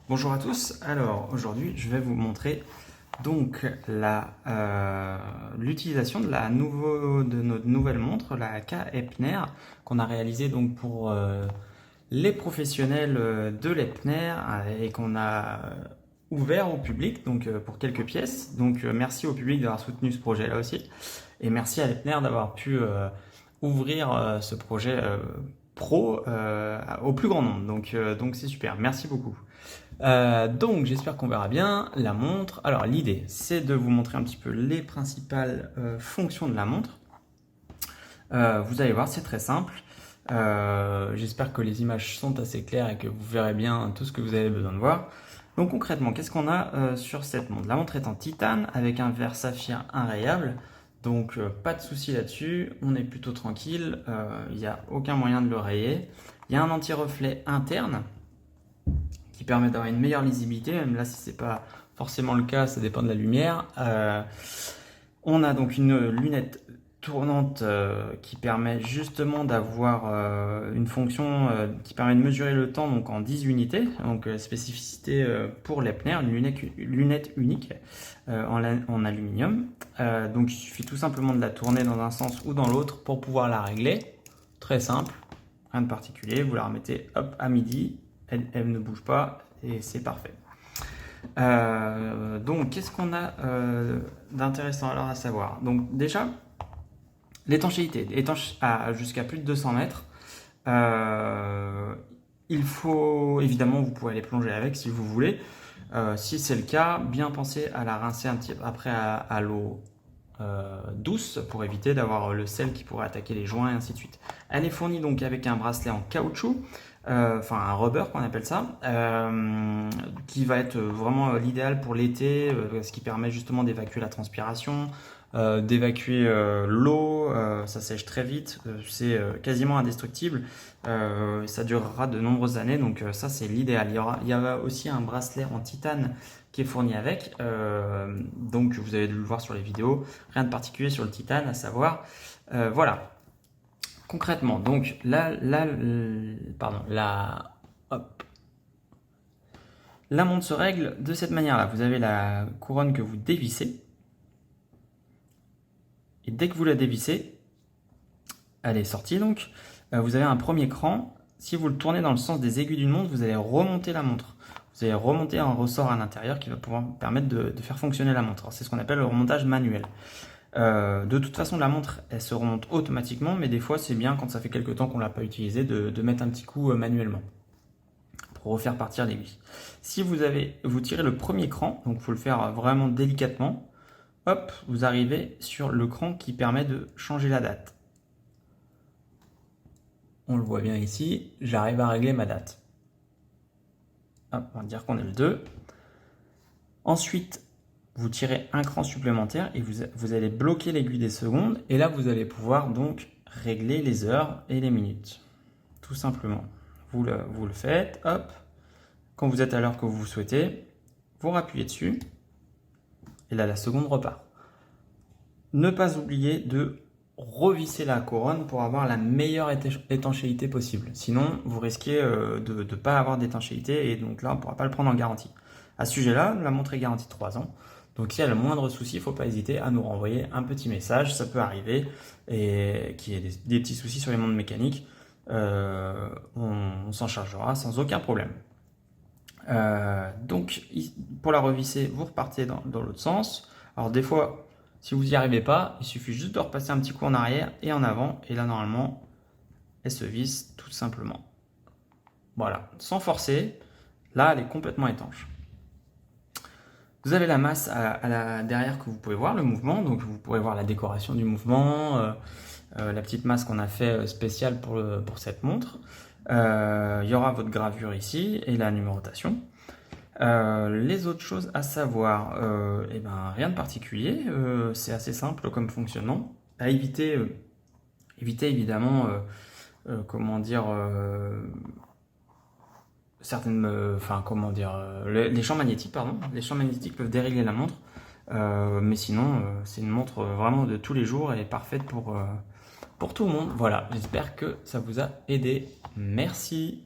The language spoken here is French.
Bonjour à tous. Alors aujourd'hui, je vais vous montrer donc l'utilisation de notre nouvelle montre, la K Epner, qu'on a réalisée donc pour les professionnels de l'Epner et qu'on a ouvert au public donc pour quelques pièces. Donc merci au public d'avoir soutenu ce projet là aussi et merci à l'Epner d'avoir pu ouvrir ce projet pro au plus grand nombre. Donc c'est super. Merci beaucoup. Donc j'espère qu'on verra bien la montre. Alors l'idée c'est de vous montrer un petit peu les principales fonctions de la montre. Vous allez voir, c'est très simple. J'espère que les images sont assez claires et que vous verrez bien tout ce que vous avez besoin de voir. Donc concrètement, qu'est-ce qu'on a sur cette montre? La montre est en titane avec un verre saphir inrayable. Donc pas de souci là-dessus, on est plutôt tranquille, il n'y a aucun moyen de le rayer. Il y a un anti-reflet interne qui permet d'avoir une meilleure lisibilité, même là si c'est pas forcément le cas, ça dépend de la lumière. On a donc une lunette tournante qui permet justement d'avoir une fonction qui permet de mesurer le temps donc en 10 unités, donc spécificité pour l'Epner, une lunette unique en aluminium. Donc il suffit tout simplement de la tourner dans un sens ou dans l'autre pour pouvoir la régler. Très simple, rien de particulier, vous la remettez hop à midi, elle ne bouge pas et c'est parfait. Donc qu'est-ce qu'on a d'intéressant alors à savoir? Donc déjà, l'étanchéité, étanche à jusqu'à plus de 200 mètres. Il faut, évidemment, vous pouvez aller plonger avec si vous voulez. Si c'est le cas, bien penser à la rincer un petit après à l'eau douce pour éviter d'avoir le sel qui pourrait attaquer les joints et ainsi de suite. Elle est fournie donc avec un bracelet en caoutchouc, enfin un rubber qu'on appelle ça, qui va être vraiment l'idéal pour l'été, ce qui permet justement d'évacuer la transpiration, d'évacuer l'eau, ça sèche très vite, c'est quasiment indestructible, ça durera de nombreuses années, donc ça c'est l'idéal. Il y a aussi un bracelet en titane qui est fourni avec, donc vous avez dû le voir sur les vidéos, rien de particulier sur le titane à savoir. Voilà, concrètement, donc hop, la montre se règle de cette manière-là. Vous avez la couronne que vous dévissez. Et dès que vous la dévissez, elle est sortie donc, vous avez un premier cran. Si vous le tournez dans le sens des aiguilles d'une montre, vous allez remonter la montre. Vous allez remonter un ressort à l'intérieur qui va pouvoir permettre de faire fonctionner la montre. C'est ce qu'on appelle le remontage manuel. De toute façon, la montre, elle se remonte automatiquement, mais des fois, c'est bien quand ça fait quelques temps qu'on ne l'a pas utilisée de mettre un petit coup manuellement pour refaire partir l'aiguille. Si vous tirez le premier cran, donc il faut le faire vraiment délicatement, hop, vous arrivez sur le cran qui permet de changer la date. On le voit bien ici, j'arrive à régler ma date. Hop, on va dire qu'on est le 2. Ensuite, vous tirez un cran supplémentaire et vous allez bloquer l'aiguille des secondes. Et là, vous allez pouvoir donc régler les heures et les minutes. Tout simplement. Vous le faites, hop. Quand vous êtes à l'heure que vous souhaitez, vous rappuyez dessus. Et là, la seconde repart. Ne pas oublier de revisser la couronne pour avoir la meilleure étanchéité possible. Sinon, vous risquez de ne pas avoir d'étanchéité et donc là, on ne pourra pas le prendre en garantie. À ce sujet-là, la montre est garantie 3 ans. Donc si elle a le moindre souci, il ne faut pas hésiter à nous renvoyer un petit message, ça peut arriver, et qu'il y ait des petits soucis sur les montres mécaniques, on s'en chargera sans aucun problème. Donc pour la revisser, vous repartez dans l'autre sens. Alors des fois, si vous n'y arrivez pas, il suffit juste de repasser un petit coup en arrière et en avant, et là normalement, elle se visse tout simplement. Voilà, sans forcer, là elle est complètement étanche. Vous avez la masse derrière que vous pouvez voir, le mouvement, donc vous pourrez voir la décoration du mouvement, la petite masse qu'on a fait spéciale pour cette montre. Il y aura votre gravure ici et la numérotation. Les autres choses à savoir, eh ben, rien de particulier, c'est assez simple comme fonctionnement. À éviter, évidemment, comment dire, les champs magnétiques, pardon. Les champs magnétiques peuvent dérégler la montre, mais sinon, c'est une montre vraiment de tous les jours et parfaite pour tout le monde. Voilà, j'espère que ça vous a aidé. Merci.